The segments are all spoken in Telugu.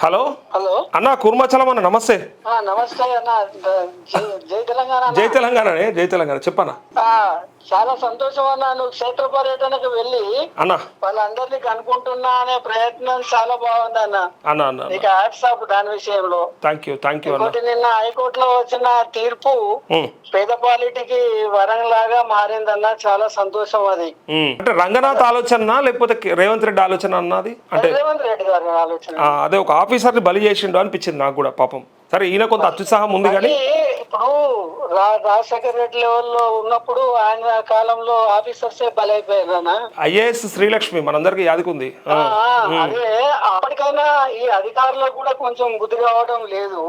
హలో హలో అన్న కూర్మాచలం అన్న నమస్తే. నమస్తే అన్న. జై తెలంగాణ అన్న. జై తెలంగాణనే, జై తెలంగాణ. చెప్పన్న. చాలా సంతోషం అన్న, నువ్వు క్షేత్ర పర్యటనకు వెళ్ళి అన్న వాళ్ళందరినీ కనుక్కుంటున్నా అనే ప్రయత్నం చాలా బాగుంది అన్న. అన్న అన్న నీకు హ్యాట్స్ ఆఫ్ దాని విషయంలో. థ్యాంక్ యూ అన్న. ఇంకోటి నిన్న హైకోర్టులో వచ్చిన తీర్పు పేదపాలిటికి వరంలాగా మారిందన్న, చాలా సంతోషం అది. అంటే రంగనాథ్ ఆలోచన లేకపోతే రేవంత్ రెడ్డి ఆలోచన అన్నది? అంటే రేవంత్ రెడ్డి గారి ఆలోచన. అదే ఒక ఆఫీసర్ని బలి చేసిండు అనిపించింది నాకు కూడా పాపం. సరే ఈయన కొంత అత్యుత్సాహం ఉంది కానీ ఇప్పుడు రాజశేఖర రెడ్డి లెవెల్లో ఉన్నప్పుడు ఆయన కాలంలో ఆఫీసర్సే బలైపోయారు. ఐఏఎస్ శ్రీలక్ష్మి మనందరికి యాదికుంది. అదే అప్పటికైనా ఈ అధికారులకు కూడా కొంచెం బుద్ధి రావడం లేదు.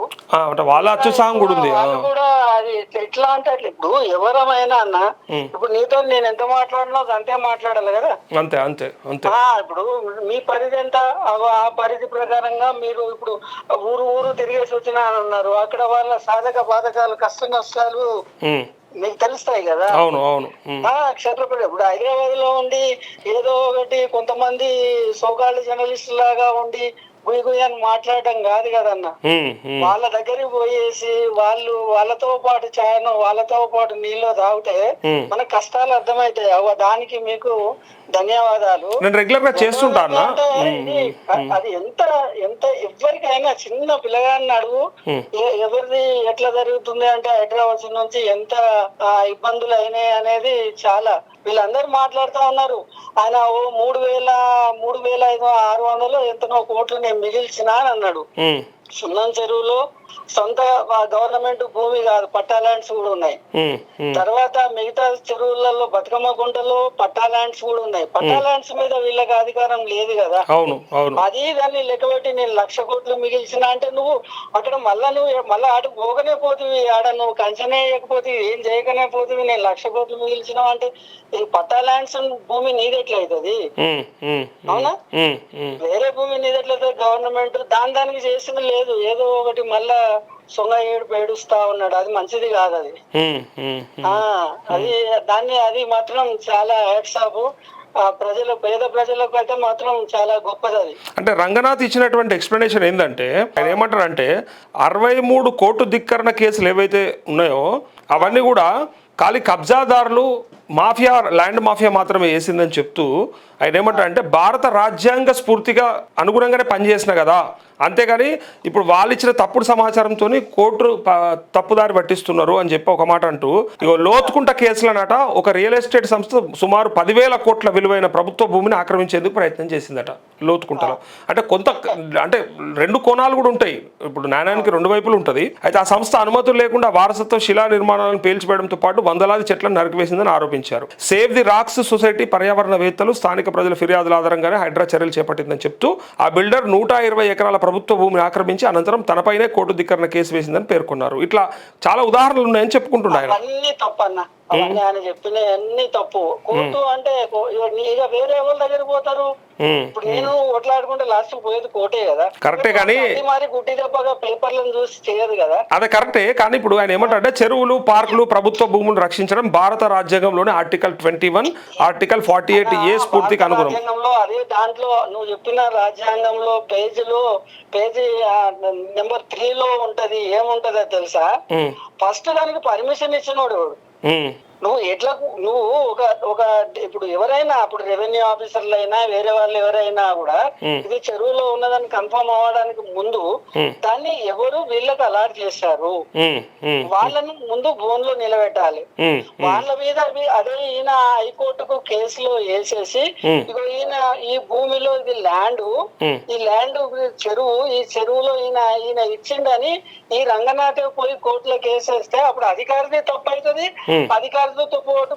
అంటే వాళ్ళ అత్యుత్సాహం కూడా ఉంది. కూడా అది ఎట్లా అంటే అట్లా ఇప్పుడు ఎవరమైనా అన్న, ఇప్పుడు నీతో నేను ఎంత మాట్లాడినా అంతే మాట్లాడాలి కదా. అంతే అంతే అంతే. ఇప్పుడు మీ పరిధి ఎంత, ఆ పరిధి ప్రకారంగా మీరు ఇప్పుడు ఊరు తిరిగేసి వచ్చిన అన్నారు, అక్కడ వాళ్ళ సాధక బాధకాలు కష్ట నష్టాలు మీకు తెలుస్తాయి కదా. అవును అవును. క్షేత్రపతి ఇప్పుడు హైదరాబాద్ లో ఉండి ఏదో ఒకటి కొంతమంది సోకాళ్ళు జర్నలిస్ట్ లాగా ఉండి గుయ్యి అని మాట్లాడటం కాదు కదన్న. వాళ్ళ దగ్గరికి పోయేసి వాళ్ళతో పాటు చాయను వాళ్ళతో పాటు నీళ్ళు తాగితే మన కష్టాలు అర్థమవుతాయి. దానికి మీకు ధన్యవాదాలు. నేను రెగ్యులర్ గా చేస్తుంటాను. అది ఎంత ఎంత ఎవరికైనా చిన్న పిల్లగాడిని అడుగు, ఎవరిది ఎట్లా జరుగుతుంది అంటే హైదరాబాద్ నుంచి ఎంత ఇబ్బందులు అయినాయి అనేది చాలా వీళ్ళందరూ మాట్లాడుతూ ఉన్నారు. ఆయన 3,600 ఎంతనో కోట్లు నేను మిగిల్చినా అని అన్నాడు. సున్నం చెరువులో సొంత గవర్నమెంట్ భూమి కాదు, పట్టా ల్యాండ్స్ కూడా ఉన్నాయి. తర్వాత మిగతా చెరువులలో బతుకమ్మ గుంటలో పట్టా ల్యాండ్స్ కూడా ఉన్నాయి. పట్టా ల్యాండ్స్ మీద వీళ్ళకి అధికారం లేదు కదా. అది దాన్ని లెక్కబెట్టి నేను 1,00,000 కోట్లు మిగిల్చిన అంటే నువ్వు అక్కడ మళ్ళా ఆడు పోకనే పోతివి, ఆడ నువ్వు కంచెనే వేయకపోతే ఏం చేయకనే పోతివి, నేను 1,00,000 కోట్లు మిగిల్చినావు అంటే ఈ పట్టా ల్యాండ్స్ భూమి నీదెట్లయితుంది? అవునా? వేరే భూమి నీదెట్లయితే గవర్నమెంట్ దానికి చేసింది లేదు. ఏదో ఒకటి మళ్ళా సొంగ ఏడుస్తా ఉన్నాడు. అది మంచిది కాదు. అది మాత్రం చాలా హ్యాట్స్ ఆఫ్. పేద ప్రజలకు అయితే మాత్రం చాలా గొప్పది అది. అంటే రంగనాథ్ ఇచ్చినటువంటి ఎక్స్ప్లెనేషన్ ఏంటంటే ఆయన ఏమంటారంటే 63 కోర్టు ధిక్కరణ కేసులు ఏవైతే ఉన్నాయో అవన్నీ కూడా ఖాళీ కబ్జాదారులు మాఫియా, ల్యాండ్ మాఫియా మాత్రమే వేసిందని చెప్తూ ఆయన ఏమంటారంటే భారత రాజ్యాంగ స్ఫూర్తిగా అనుగుణంగానే పనిచేసిన కదా, అంతేగాని ఇప్పుడు వాళ్ళు ఇచ్చిన తప్పుడు సమాచారంతో కోర్టు తప్పుదారి పట్టిస్తున్నారు అని చెప్పి ఒక మాట అంటూ, ఇక లోతుకుంట కేసులనట ఒక రియల్ ఎస్టేట్ సంస్థ సుమారు 10,000 కోట్ల విలువైన ప్రభుత్వ భూమిని ఆక్రమించేందుకు ప్రయత్నం చేసిందట లోతుకుంటలో. అంటే రెండు కోణాలు కూడా ఉంటాయి. ఇప్పుడు నాణ్యానికి 2 వైపులు ఉంటుంది. అయితే ఆ సంస్థ అనుమతులు లేకుండా వారసత్వ శిలా నిర్మాణాలను పేల్చివేయడంతో పాటు వందలాది చెట్లను నరికివేసిందని ఆరోపించారు. సేవ్ ది రాక్స్ సొసైటీ పర్యావరణవేత్తలు స్థానిక ప్రజల ఫిర్యాదుల ఆధారంగానే హైడ్రా చర్యలు చేపట్టిందని చెప్తూ ఆ బిల్డర్ 120 ఎకరాల ప్రభుత్వ భూమిని ఆక్రమించి అనంతరం తనపైనే కోర్టు ధిక్కరణ కేసు వేసిందని పేర్కొన్నారు. ఇట్లా చాలా ఉదాహరణలు ఉన్నాయని చెప్పుకుంటున్నారు. అన్ని తప్పన్న, అవన్నీ ఆయన చెప్పిన అన్ని తప్పు. కోర్టు అంటే ఇక వేరే వాళ్ళ దగ్గర పోతారు. ఇప్పుడు నేను ఒట్లాడుకుంటే లాస్ట్ పోయేది కోర్టే కదా. కరెక్టే, కానీ మరి గుడ్డి దెబ్బగా పేపర్లను చూసి చేయదు కదా. అదే కరెక్టే, కానీ ఇప్పుడు ఆయన ఏమంటారంటే చెరువులు, పార్కులు, ప్రభుత్వ భూములను రక్షించడం భారత రాజ్యాంగంలోని ఆర్టికల్ 21, ఆర్టికల్ 48A స్ఫూర్తికి అనుగుణం. అదే దాంట్లో నువ్వు చెప్పిన రాజ్యాంగంలో పేజీ నెంబర్ 3 ఉంటది. ఏముంటదో తెలుసా? ఫస్ట్ దానికి పర్మిషన్ ఇచ్చినోడు నువ్వు ఒక ఇప్పుడు ఎవరైనా, అప్పుడు రెవెన్యూ ఆఫీసర్లు అయినా వేరే వాళ్ళు ఎవరైనా కూడా ఇది చెరువులో ఉన్నదాన్ని కన్ఫర్మ్ అవ్వడానికి ముందు దాన్ని ఎవరు వీళ్ళకి అలాట్ చేశారు, వాళ్ళని ముందు బోన్ లో నిలబెట్టాలి. వాళ్ళ మీద అదే ఈయన హైకోర్టుకు కేసులో వేసేసి ఇగో ఈయన ఈ భూమిలో ఇది ల్యాండ్, ఈ ల్యాండ్ చెరువు, ఈ చెరువులో ఈయన ఇచ్చిండని ఈ రంగనాథ్ పోయి కోర్టులో కేసేస్తే అప్పుడు అధికారిది తప్పు అవుతుంది, అధికారితో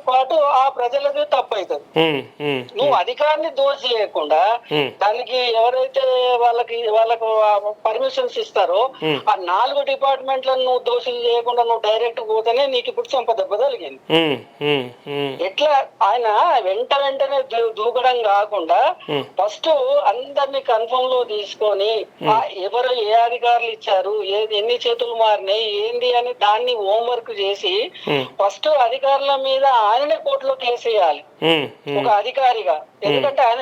పాటు ఆ ప్రజలది తప్పు అవుతుంది. నువ్వు అధికారిని దోషి చేయకుండా దానికి ఎవరైతే వాళ్ళకు పర్మిషన్స్ ఇస్తారో ఆ 4 డిపార్ట్మెంట్లను నువ్వు దోషులు చేయకుండా నువ్వు డైరెక్ట్ పోతేనే నీకు ఇప్పుడు దెబ్బ తగిలింది. ఎట్లా ఆయన వెంటనే దూకడం కాకుండా ఫస్ట్ అందరినీ కన్ఫర్మ్ లో తీసుకొని ఎవరు ఏ అధికారులు ఇచ్చారు, ఎన్ని చేతులు మారినాయి ఏంది అని దాన్ని హోంవర్క్ చేసి ఫస్ట్ అధికారుల మీద ఆయననే కోర్టులో కేసు వేయాలి ఒక అధికారిగా. ఎందుకంటే ఆయన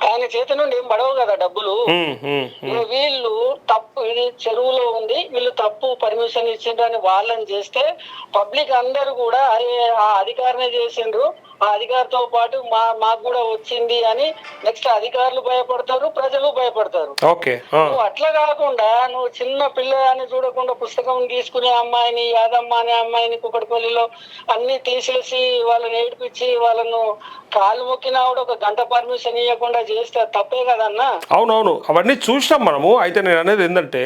ఆయన చేతి నుండి ఏం పడవు కదా డబ్బులు. ఇక వీళ్ళు తప్పు, ఇది చెరువులో ఉంది, వీళ్ళు తప్పు పర్మిషన్ ఇచ్చిండ్రని వాళ్ళని చేస్తే పబ్లిక్ అందరూ కూడా అరే ఆ అధికారినే చేసిండ్రు, ఆ అధికారితో పాటు మాకు కూడా వచ్చింది అని నెక్స్ట్ అధికారులు భయపడతారు, ప్రజలు భయపడతారు. నువ్వు అట్లా కాకుండా నువ్వు చిన్న పిల్లని చూడకుండా పుస్తకం తీసుకునే అమ్మాయిని, యాదమ్మ అనే అమ్మాయిని కుక్కడపల్లిలో అన్ని తీసేసి వాళ్ళని ఏడిపించి వాళ్ళను కాలు మొక్కినా కూడా ఒక గంట పర్మిషన్ ఇవ్వకుండా చేస్తే తప్పే కదన్నా. అవునవును, అవన్నీ చూసినాం మనము. అయితే నేను అనేది ఏంటంటే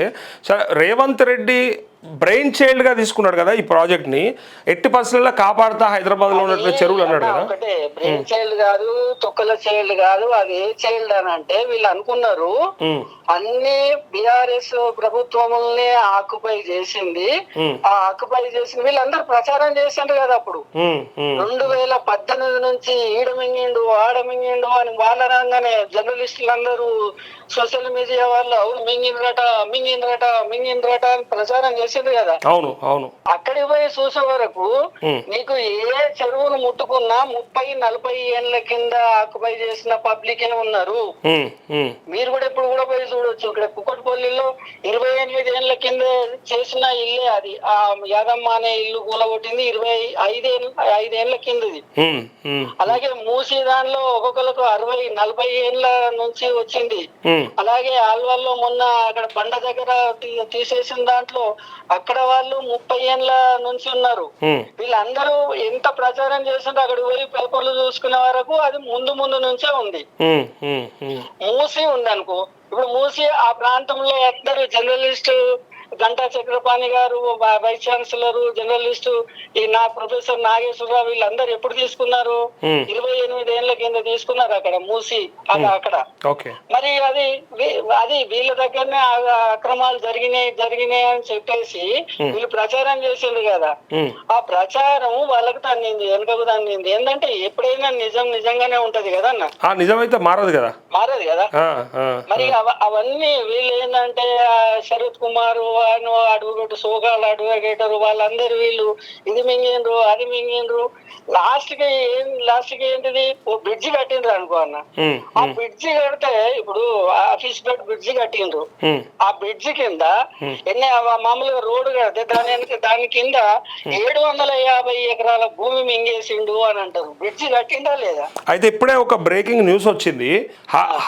రేవంత్ రెడ్డి బ్రెయిన్ చైల్డ్ గా తీసుకున్నాడు కదా ఈ ప్రాజెక్ట్ ని, ఎట్టి పరిస్థితుల్లో కాపాడుతా హైదరాబాద్ లో ఉన్నటువంటి చెరువులు అన్నాడు కదా. ఒకటే బ్రెయిన్ చైల్డ్ కాదు, తొక్కల చైల్డ్ కాదు, అది ఏ చైల్డ్ అని అంటే వీళ్ళు అనుకున్నారు అన్ని బిఆర్ఎస్ ప్రభుత్వముల్ని ఆక్యుపై చేసింది, ఆ ఆక్యుపై చేసింది వీళ్ళందరూ ప్రచారం చేసిండ్రు కదా అప్పుడు 2018 నుంచి ఈడ మింగిండు ఆడ మింగిండు అని వాళ్ళ రంగానే జర్నలిస్టులు అందరూ సోషల్ మీడియా వాళ్ళు అవును మింగిండ్రట అని ప్రచారం చేసిండ్రు కదా. అవును అవును, అక్కడికి పోయి చూసే వరకు నీకు ఏ చెరువును ముట్టుకున్నా 30-40 ఏళ్ల కింద ఆక్యుపై చేసిన పబ్లిక్ ఏ ఉన్నారు. మీరు కూడా ఇప్పుడు కూడా పోయి చూడొచ్చు. ఇక్కడ కుక్కటపల్లిలో 28 ఏళ్ల కింద చేసిన ఇల్లే అది. ఆ యాదమ్మ అనే ఇల్లు కూలగొట్టింది 25 ఏళ్ల కిందది. అలాగే మూసీ దానిలో ఒక్కొక్కరికి 60-40 ఏళ్ల నుంచి వచ్చింది. అలాగే ఆల్వాల్లో మొన్న అక్కడ బండ దగ్గర తీసేసిన దాంట్లో అక్కడ వాళ్ళు 30 ఏళ్ల నుంచి ఉన్నారు. వీళ్ళందరూ ఎంత ప్రచారం చేస్తుంటే అక్కడ పోయి పేపర్లు చూసుకునే వరకు అది ముందు నుంచే ఉంది. మూసి ఉంది అనుకో, ఇప్పుడు మూసి ఆ ప్రాంతంలో అందరు జర్నలిస్ట్ గంటా చక్రపాణి గారు, వైస్ ఛాన్సలర్ జర్నలిస్టు ఈ ప్రొఫెసర్ నాగేశ్వరరావు వీళ్ళందరూ ఎప్పుడు తీసుకున్నారు? 28 ఏళ్ల కింద తీసుకున్నారు అక్కడ మూసి అక్కడ. మరి అది వీళ్ళ దగ్గరనే అక్రమాలు జరిగినాయి అని చెప్పేసి వీళ్ళు ప్రచారం చేసిండ్రు కదా. ఆ ప్రచారం వాళ్ళకి తన్నింది, వెనుకకు తన్నింది. ఏంటంటే ఎప్పుడైనా నిజంగానే ఉంటది కదా అన్న, నిజమైతే మారదు కదా. మరి అవన్నీ వీళ్ళు ఏంటంటే శరత్ కుమార్ అడ్వకేట్, సోకాల్ అడ్వకేటర్ వాళ్ళందరూ వీళ్ళు ఇది మింగిండ్రు అది మింగిండ్రు. లాస్ట్ కి ఏంటిది ఓ బ్రిడ్జి కట్టిండ్రు అనుకో అన్న. ఆ బ్రిడ్జి కడితే ఇప్పుడు ఆఫీస్ బెడ్ బ్రిడ్జి కట్టిండ్రు. ఆ బ్రిడ్జి కింద మామూలుగా రోడ్డు కడితే దాని కింద 750 ఎకరాల భూమి మింగేసిండు అని అంటారు. బ్రిడ్జి కట్టిండా లేదా? అయితే ఇప్పుడే ఒక బ్రేకింగ్ న్యూస్ వచ్చింది.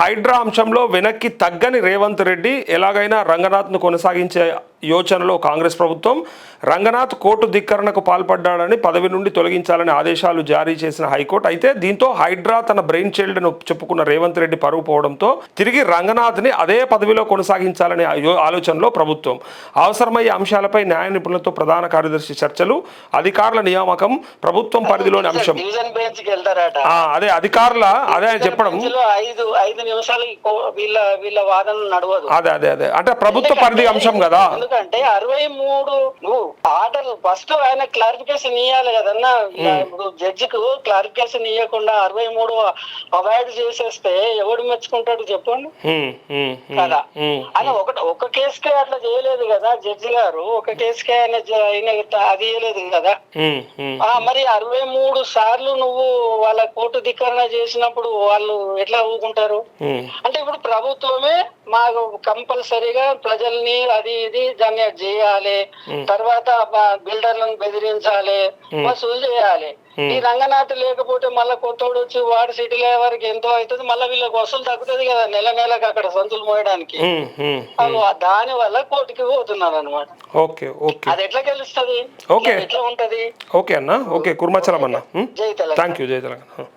హైడ్రా అంశంలో వెనక్కి తగ్గని రేవంత్ రెడ్డి ఎలాగైనా రంగనాథ్ ను కొనసాగించే యోచనలో కాంగ్రెస్ ప్రభుత్వం రంగనాథ్ కోర్టు ధిక్కరణకు పాల్పడ్డాడని పదవి నుండి తొలగించాలని ఆదేశాలు జారీ చేసిన హైకోర్టు. అయితే దీంతో హైడ్రా తన బ్రెయిన్ చైల్డ్ ను చెప్పుకున్న రేవంత్ రెడ్డి పరువు పోవడంతో తిరిగి రంగనాథ్ ని అదే పదవిలో కొనసాగించాలనే ఆలోచనలో ప్రభుత్వం. అవసరమయ్యే అంశాలపై న్యాయ నిపుణులతో ప్రధాన కార్యదర్శి చర్చలు, అధికారుల నియామకం, ప్రభుత్వం పరిధిలోని అంశం. అదే అధికారుల అదే చెప్పడం 5 నిమిషాలు వీళ్ళ వాదన నడవదు. అదే అంటే ప్రభుత్వ పరిధి అంశం కదా. ఎందుకంటే 63 ఆర్డర్ ఫస్ట్ ఆయన క్లారిఫికేషన్ ఇవ్వాలి కదన్నా. ఇప్పుడు జడ్జికు క్లారిఫికేషన్ ఇవ్వకుండా 63 అవాయిడ్ చేసేస్తే ఎవడు మెచ్చుకుంటాడు చెప్పండి కదా. ఆయన ఒక కేసుకే అట్లా చేయలేదు కదా జడ్జి గారు, ఒక కేసుకే ఆయన అది చేయలేదు కదా. మరి 63 సార్లు నువ్వు వాళ్ళ కోర్టు ధిక్కరణ చేసినప్పుడు వాళ్ళు ఎట్లా ఊరుకుంటారు? అంటే ఇప్పుడు ప్రభుత్వమే మాకు కంపల్సరీగా ప్రజల్ని అది ఇది దాన్ని చేయాలి, తర్వాత బిల్డర్లను బెదిరించాలి, వసూలు చేయాలి. ఈ రంగనాథ్ లేకపోతే మళ్ళీ కొత్తోడు వచ్చి వార్డు సిటీల వరకు ఎంతో అవుతుంది, మళ్ళీ వీళ్ళకి వసూలు తగ్గుతుంది కదా నెలకు అక్కడ సంతులు మోయడానికి. దాని వల్ల కోర్టుకి పోతున్నారు అనమాట. అది ఎట్లా గెలుస్తుంది, ఎట్లా ఉంటది? ఓకే అన్న, ఓకే కుర్మాచలం అన్న, జై తెలంగాణ. థ్యాంక్ యూ, జై తెలంగాణ.